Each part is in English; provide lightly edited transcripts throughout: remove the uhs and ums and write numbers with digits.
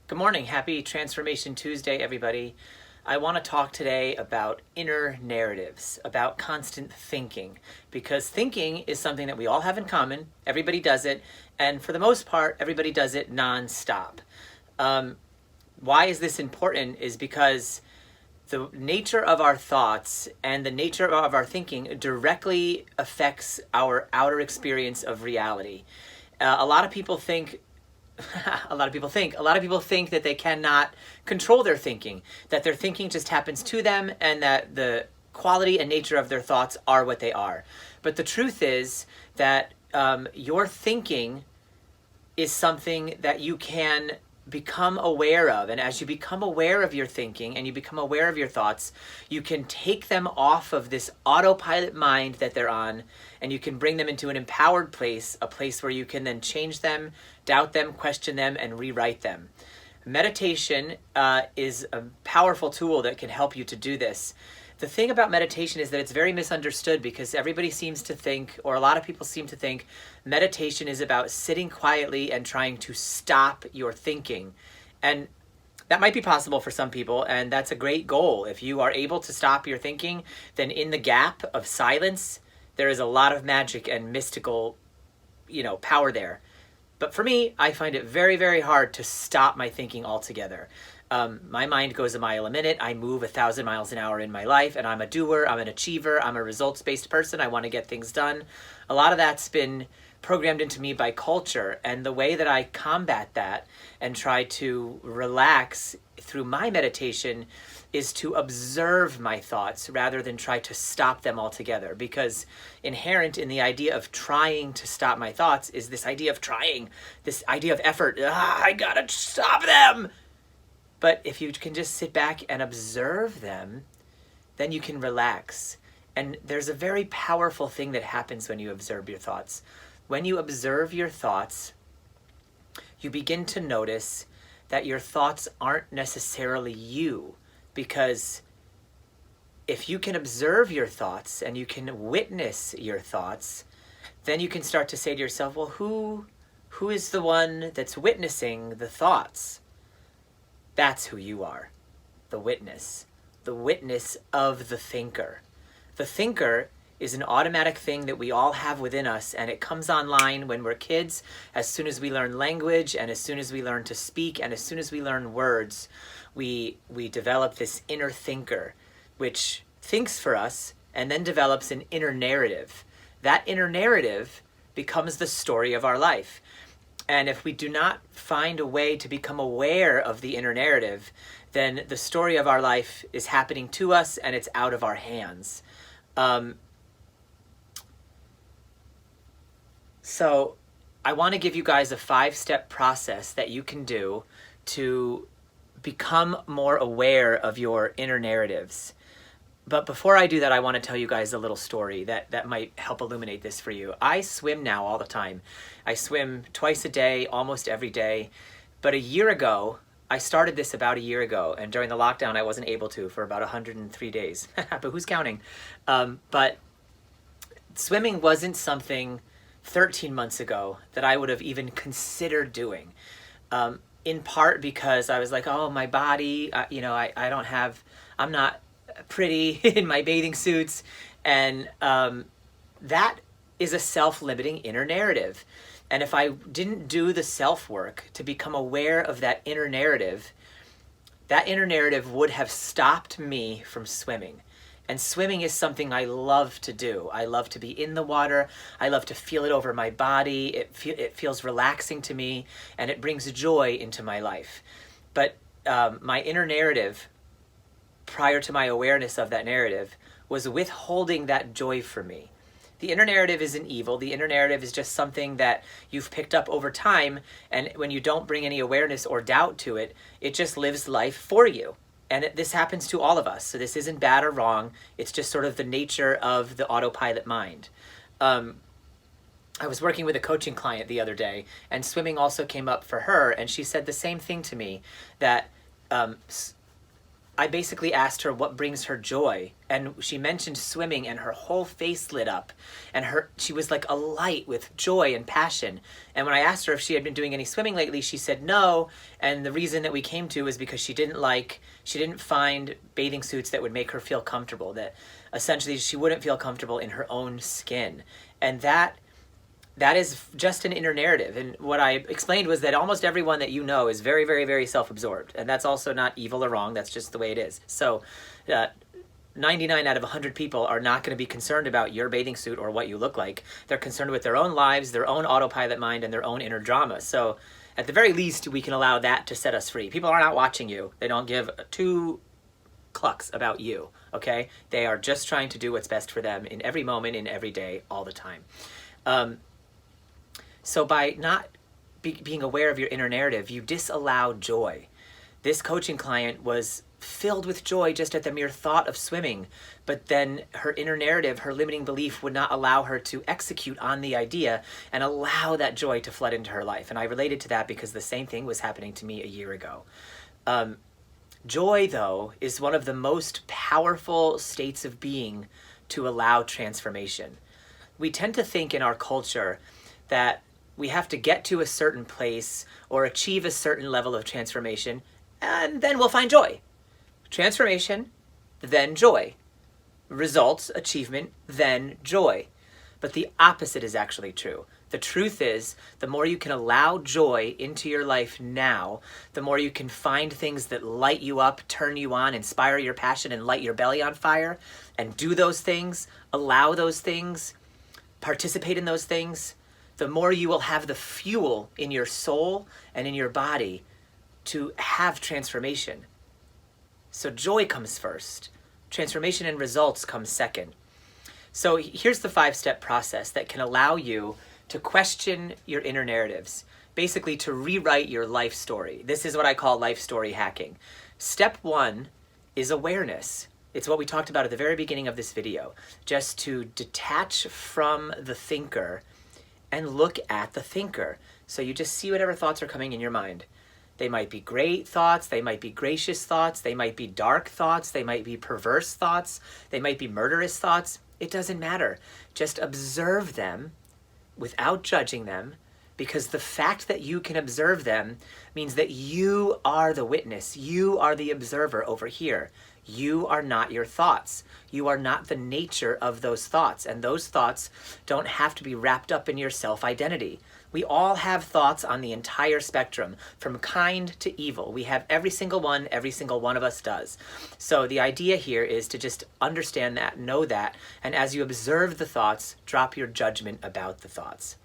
Good morning. Happy Transformation Tuesday, everybody. I want to talk today about inner narratives, about constant thinking, because thinking is something that we all have in common. Everybody does it, and for the most part, everybody does it nonstop. Why is this important? Is because the nature of our thoughts and the nature of our thinking directly affects our outer experience of reality. A lot of people think a lot of people think that they cannot control their thinking, that their thinking just happens to them, and that the quality and nature of their thoughts are what they are. But the truth is that your thinking is something that you can become aware of. And as you become aware of your thinking and you become aware of your thoughts, you can take them off of this autopilot mind that they're on, and you can bring them into an empowered place, a place where you can then change them, doubt them, question them, and rewrite them. Meditation is a powerful tool that can help you to do this. The thing about meditation is that it's very misunderstood, because everybody seems to think, or a lot of people seem to think, meditation is about sitting quietly and trying to stop your thinking. And that might be possible for some people, and that's a great goal. If you are able to stop your thinking, then in the gap of silence, there is a lot of magic and mystical, power there. But for me, I find it very, very hard to stop my thinking altogether. My mind goes a mile a minute. I move 1,000 miles an hour in my life, and I'm a doer, I'm an achiever, I'm a results-based person. I want to get things done. A lot of that's been programmed into me by culture, and the way that I combat that and try to relax through my meditation is to observe my thoughts rather than try to stop them altogether. Because inherent in the idea of trying to stop my thoughts is this idea of trying, this idea of effort. I gotta stop them. But if you can just sit back and observe them, then you can relax. And there's a very powerful thing that happens when you observe your thoughts. When you observe your thoughts, you begin to notice that your thoughts aren't necessarily you. Because if you can observe your thoughts and you can witness your thoughts, then you can start to say to yourself, well, who is the one that's witnessing the thoughts? That's who you are, the witness of the thinker. The thinker is an automatic thing that we all have within us, and it comes online when we're kids. As soon as we learn language, and as soon as we learn to speak, and as soon as we learn words, we develop this inner thinker, which thinks for us and then develops an inner narrative. That inner narrative becomes the story of our life. And if we do not find a way to become aware of the inner narrative, then the story of our life is happening to us and it's out of our hands. So I want to give you guys a 5-step process that you can do to become more aware of your inner narratives. But before I do that, I want to tell you guys a little story that might help illuminate this for you. I swim now all the time. I swim twice a day, almost every day. But a year ago, I started this about a year ago, and during the lockdown, I wasn't able to for about 103 days. But who's counting? But swimming wasn't something 13 months ago that I would have even considered doing. In part because I was like, oh, my body, I'm not pretty in my bathing suits, and that is a self-limiting inner narrative. And if I didn't do the self-work to become aware of that inner narrative would have stopped me from swimming. And swimming is something I love to do. I love to be in the water. I love to feel it over my body. It feels relaxing to me, and it brings joy into my life. But my inner narrative, prior to my awareness of that narrative, was withholding that joy from me. The inner narrative isn't evil. The inner narrative is just something that you've picked up over time, and when you don't bring any awareness or doubt to it, it just lives life for you. And this happens to all of us, so this isn't bad or wrong. It's just sort of the nature of the autopilot mind. I was working with a coaching client the other day, and swimming also came up for her, and she said the same thing to me, that I basically asked her what brings her joy, and she mentioned swimming, and her whole face lit up, and she was like alight with joy and passion. And when I asked her if she had been doing any swimming lately, she said no, and the reason that we came to was because she didn't find bathing suits that would make her feel comfortable, that essentially she wouldn't feel comfortable in her own skin. And that is just an inner narrative. And what I explained was that almost everyone that you know is very, very, very self-absorbed. And that's also not evil or wrong. That's just the way it is. So 99 out of 100 people are not going to be concerned about your bathing suit or what you look like. They're concerned with their own lives, their own autopilot mind, and their own inner drama. So at the very least, we can allow that to set us free. People are not watching you. They don't give two clucks about you, okay? They are just trying to do what's best for them in every moment, in every day, all the time. So by not being aware of your inner narrative, you disallow joy. This coaching client was filled with joy just at the mere thought of swimming, but then her inner narrative, her limiting belief, would not allow her to execute on the idea and allow that joy to flood into her life. And I related to that because the same thing was happening to me a year ago. Joy, though, is one of the most powerful states of being to allow transformation. We tend to think in our culture that we have to get to a certain place or achieve a certain level of transformation, and then we'll find joy. Transformation, then joy. Results, achievement, then joy. But the opposite is actually true. The truth is, the more you can allow joy into your life now, the more you can find things that light you up, turn you on, inspire your passion, and light your belly on fire, and do those things, allow those things, participate in those things, the more you will have the fuel in your soul and in your body to have transformation. So joy comes first. Transformation and results come second. So here's the 5-step process that can allow you to question your inner narratives, basically to rewrite your life story. This is what I call life story hacking. Step 1 is awareness. It's what we talked about at the very beginning of this video, just to detach from the thinker and look at the thinker. So you just see whatever thoughts are coming in your mind. They might be great thoughts, they might be gracious thoughts, they might be dark thoughts, they might be perverse thoughts, they might be murderous thoughts. It doesn't matter. Just observe them without judging them, because the fact that you can observe them means that you are the witness. You are the observer over here. You are not your thoughts. You are not the nature of those thoughts, and those thoughts don't have to be wrapped up in your self-identity. We all have thoughts on the entire spectrum, from kind to evil. We have every single one of us does. So the idea here is to just understand that, know that, and as you observe the thoughts, drop your judgment about the thoughts.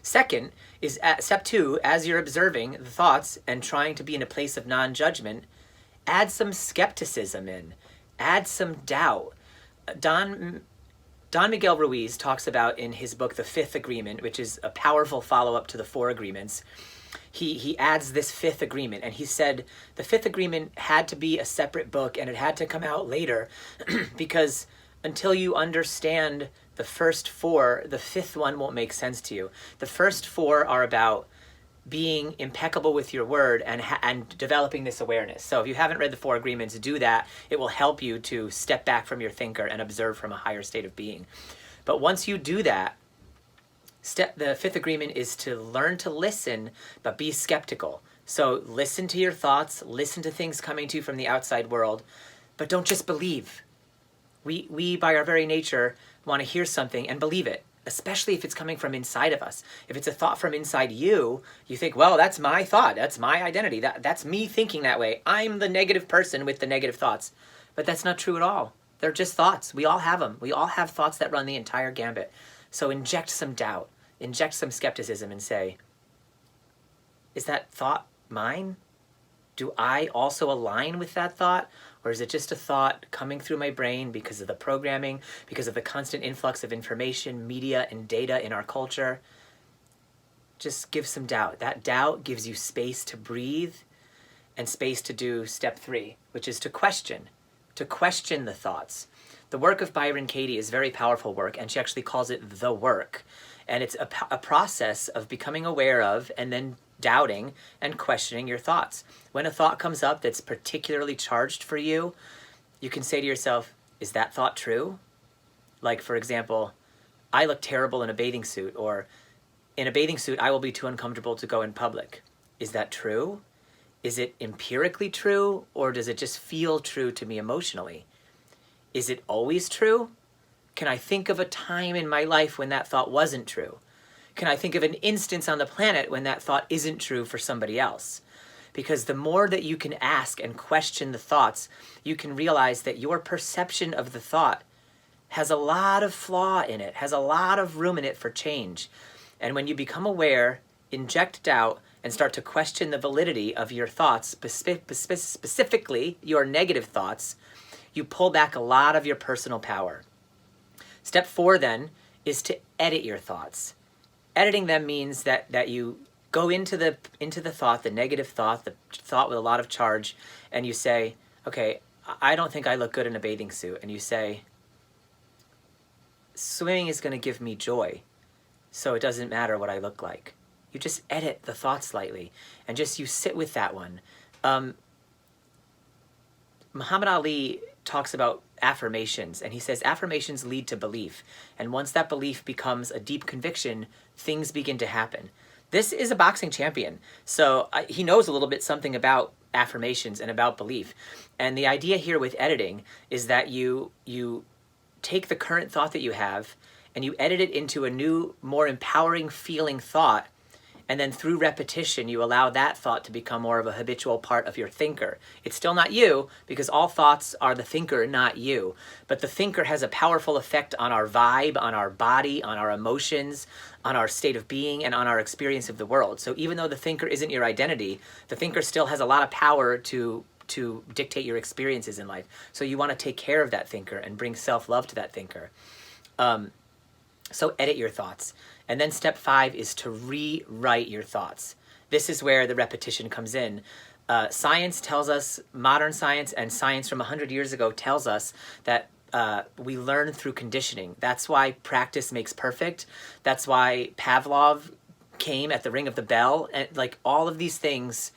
Second is at step 2, as you're observing the thoughts and trying to be in a place of non-judgment, add some skepticism in, add some doubt. Don Miguel Ruiz talks about in his book, The Fifth Agreement, which is a powerful follow-up to the 4 agreements. He adds this 5th agreement, and he said the 5th agreement had to be a separate book and it had to come out later because until you understand the first 4, the 5th one won't make sense to you. The first 4 are about being impeccable with your word and developing this awareness. So if you haven't read the 4 agreements, do that. It will help you to step back from your thinker and observe from a higher state of being. But once you do that, the 5th agreement is to learn to listen, but be skeptical. So listen to your thoughts, listen to things coming to you from the outside world, but don't just believe. We by our very nature, want to hear something and believe it, especially if it's coming from inside of us. If it's a thought from inside you, you think, well, that's my thought. That's my identity. That's me thinking that way. I'm the negative person with the negative thoughts. But that's not true at all. They're just thoughts. We all have them. We all have thoughts that run the entire gambit. So inject some doubt, inject some skepticism and say, is that thought mine? Do I also align with that thought? Or is it just a thought coming through my brain because of the programming, because of the constant influx of information, media, and data in our culture? Just give some doubt. That doubt gives you space to breathe and space to do step 3, which is to question the thoughts. The work of Byron Katie is very powerful work, and she actually calls it the work. And it's a process of becoming aware of and then doubting and questioning your thoughts. When a thought comes up that's particularly charged for you, you can say to yourself, is that thought true? Like, for example, I look terrible in a bathing suit, or in a bathing suit, I will be too uncomfortable to go in public. Is that true? Is it empirically true, or does it just feel true to me emotionally? Is it always true? Can I think of a time in my life when that thought wasn't true? Can I think of an instance on the planet when that thought isn't true for somebody else? Because the more that you can ask and question the thoughts, you can realize that your perception of the thought has a lot of flaw in it, has a lot of room in it for change. And when you become aware, inject doubt, and start to question the validity of your thoughts, specifically your negative thoughts, you pull back a lot of your personal power. Step 4 then is to edit your thoughts. Editing them means that you go into the thought, the negative thought, the thought with a lot of charge, and you say, okay, I don't think I look good in a bathing suit. And you say, swimming is going to give me joy, so it doesn't matter what I look like. You just edit the thought slightly, and you sit with that one. Muhammad Ali talks about affirmations, and he says affirmations lead to belief. And once that belief becomes a deep conviction, things begin to happen. This is a boxing champion, so he knows a little bit something about affirmations and about belief. And the idea here with editing is that you take the current thought that you have and you edit it into a new, more empowering feeling thought. And then through repetition, you allow that thought to become more of a habitual part of your thinker. It's still not you, because all thoughts are the thinker, not you. But the thinker has a powerful effect on our vibe, on our body, on our emotions, on our state of being, and on our experience of the world. So even though the thinker isn't your identity, the thinker still has a lot of power to dictate your experiences in life. So you want to take care of that thinker and bring self-love to that thinker. So edit your thoughts. And then step 5 is to rewrite your thoughts. This is where the repetition comes in. Science tells us, modern science and science from 100 years ago tells us that we learn through conditioning. That's why practice makes perfect. That's why Pavlov came at the ring of the bell. And like all of these things,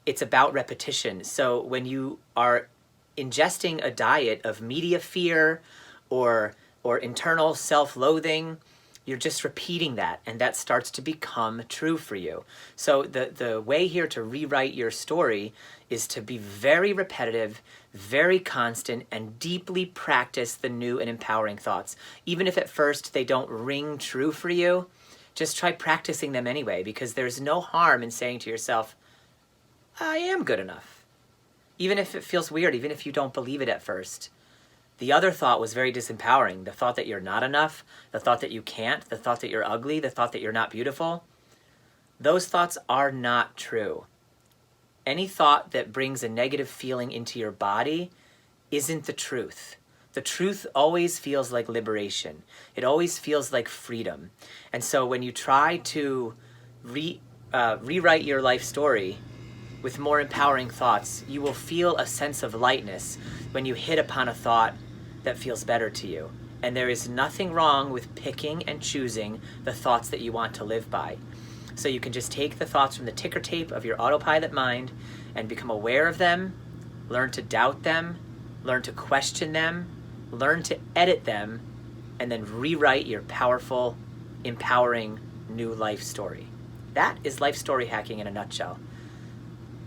it's about repetition. So when you are ingesting a diet of media fear or internal self-loathing, you're just repeating that, and that starts to become true for you. So the way here to rewrite your story is to be very repetitive, very constant, and deeply practice the new and empowering thoughts. Even if at first they don't ring true for you, just try practicing them anyway, because there's no harm in saying to yourself, I am good enough. Even if it feels weird, even if you don't believe it at first. The other thought was very disempowering. The thought that you're not enough, the thought that you can't, the thought that you're ugly, the thought that you're not beautiful. Those thoughts are not true. Any thought that brings a negative feeling into your body isn't the truth. The truth always feels like liberation. It always feels like freedom. And so when you try to rewrite your life story with more empowering thoughts, you will feel a sense of lightness when you hit upon a thought that feels better to you. And there is nothing wrong with picking and choosing the thoughts that you want to live by. So you can just take the thoughts from the ticker tape of your autopilot mind and become aware of them, learn to doubt them, learn to question them, learn to edit them, and then rewrite your powerful, empowering new life story. That is life story hacking in a nutshell.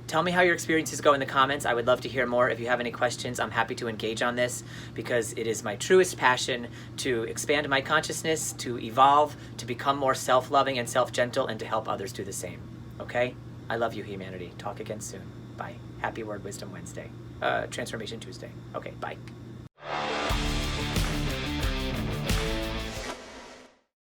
Tell me how your experiences go in the comments. I would love to hear more. If you have any questions, I'm happy to engage on this, because it is my truest passion to expand my consciousness, to evolve, to become more self-loving and self-gentle, and to help others do the same. Okay? I love you, humanity. Talk again soon. Bye. Happy Word Wisdom Wednesday. Transformation Tuesday. Okay, bye.